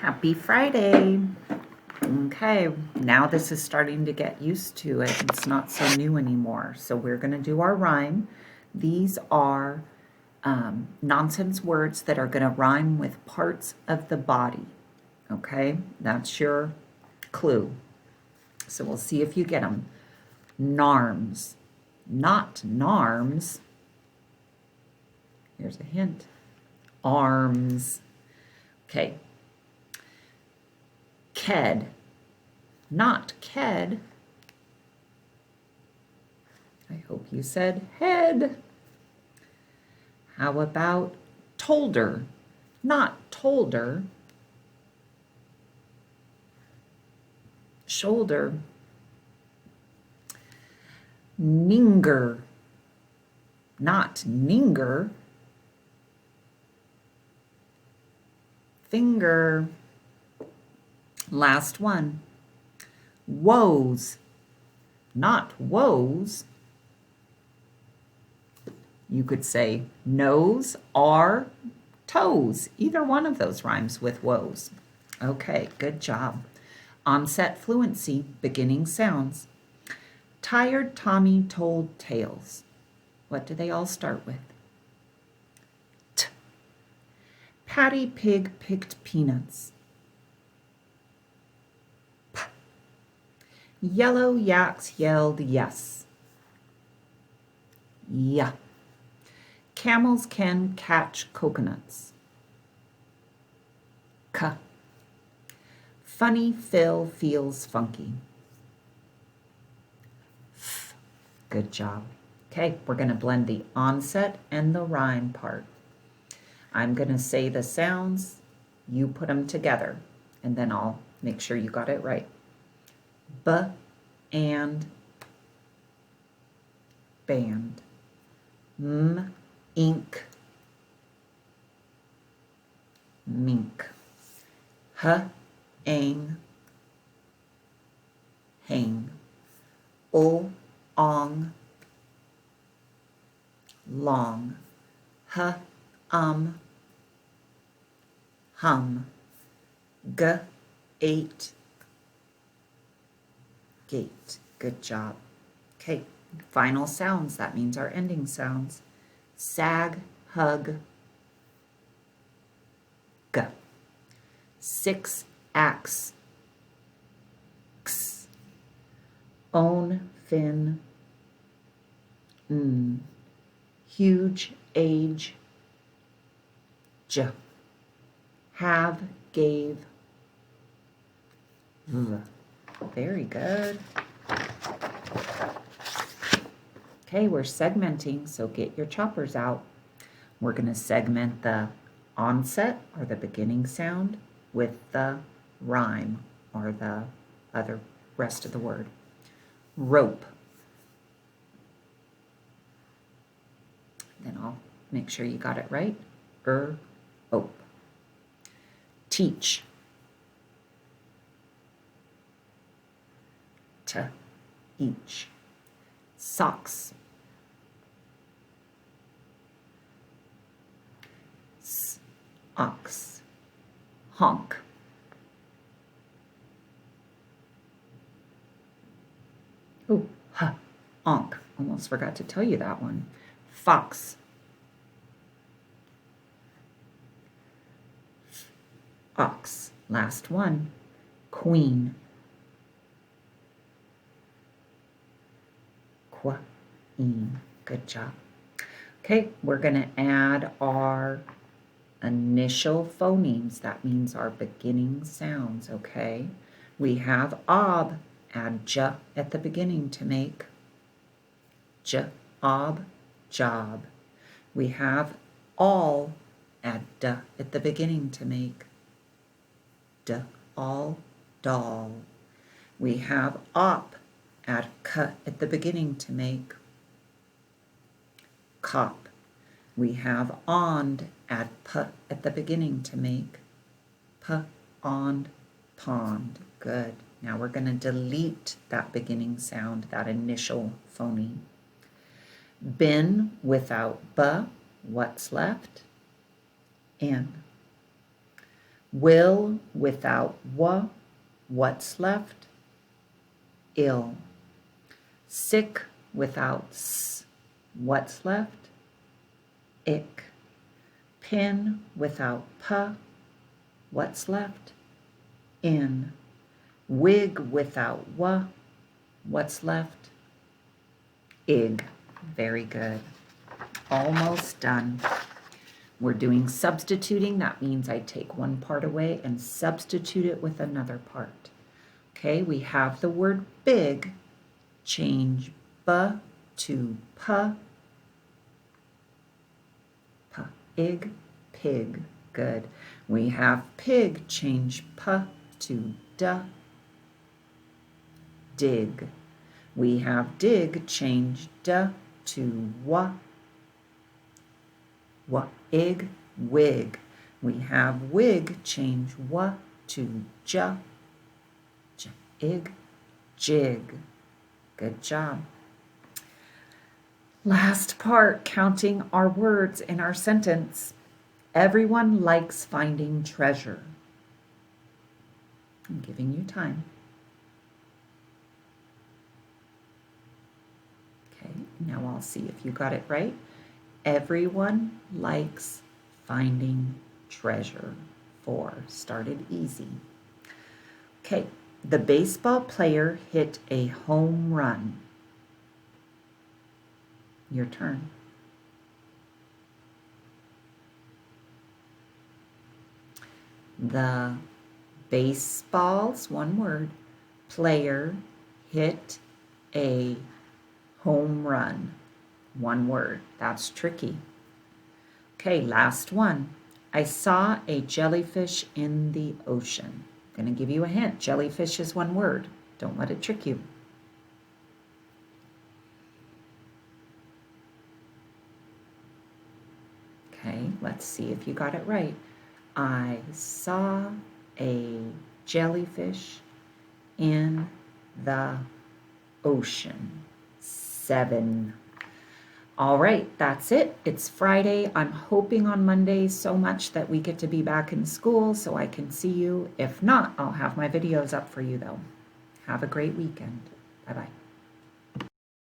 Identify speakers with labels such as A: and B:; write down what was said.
A: Happy Friday. Okay, now this is starting to get used to it. It's not so new anymore. So we're going to do our rhyme. These are nonsense words that are going to rhyme with parts of the body. Okay, that's your clue. So we'll see if you get them. Narms, not narms. Here's a hint. Arms. Okay. Ked, not ked. I hope you said head. How about tolder, not tolder. Shoulder. Ninger, not ninger. Finger. Last one. Woes, not woes. You could say nose or toes. Either one of those rhymes with woes. Okay, good job. Onset fluency, beginning sounds. Tired Tommy told tales. What do they all start with? T. Patty Pig picked peanuts. P. Yellow yaks yelled yes. Yeah. Camels can catch coconuts. K. Funny Phil feels funky. F. Good job. Okay, we're going to blend the onset and the rhyme part. I'm going to say the sounds, you put them together, and then I'll make sure you got it right. B and band. M, ink, mink. H, ang, hang. O, ong, long. H, hum. G, ate, gate. Good job. Okay, final sounds. That means our ending sounds. Sag, hug, g. 6 axe, x. Own, fin, n. Huge, age, j. Have, gave, v. Very good. Okay, we're segmenting, so get your choppers out. We're going to segment the onset, or the beginning sound, with the rhyme, or the other rest of the word. Rope. Then I'll make sure you got it right. Ope. Teach. To, each. Socks. Ox. Honk. Oh, onk. Almost forgot to tell you that one. Fox. Ox. Last one. Queen. Queen. Good job. Okay, we're going to add our initial phonemes. That means our beginning sounds, okay? We have ob, add j at the beginning to make j, ob, job. We have all, add d at the beginning to make d, all, doll. We have op, add k at the beginning to make cop. We have ond, add p at the beginning to make p, ond, pond. Good. Now we're going to delete that beginning sound, that initial phoneme. Bin without b, what's left? N. Will without wa, what's left? Ill. Sick without s, what's left? Ick. Pin without pa, what's left? In. Wig without wa, what's left? Ig. Very good. Almost done. We're doing substituting. That means I take one part away and substitute it with another part. Okay, we have the word big. Change ba to pa. Pa. Ig. Pig. Good. We have pig. Change pa to da. Dig. We have dig. Change da to wa. Wa. Ig. Wig. We have wig. Change wa to ja. J. Ig. Jig. Good job. Last part, counting our words in our sentence. Everyone likes finding treasure. I'm giving you time. Okay, now I'll see if you got it right. Everyone likes finding treasure. 4. Started easy. Okay, the baseball player hit a home run. Your turn. The baseball's one word, player hit a home run. One word. That's tricky. Okay, last one. I saw a jellyfish in the ocean. I'm going to give you a hint. Jellyfish is one word. Don't let it trick you. Okay, let's see if you got it right. I saw a jellyfish in the ocean. 7. All right, that's it. It's Friday. I'm hoping on Monday so much that we get to be back in school so I can see you. If not, I'll have my videos up for you though. Have a great weekend. Bye-bye.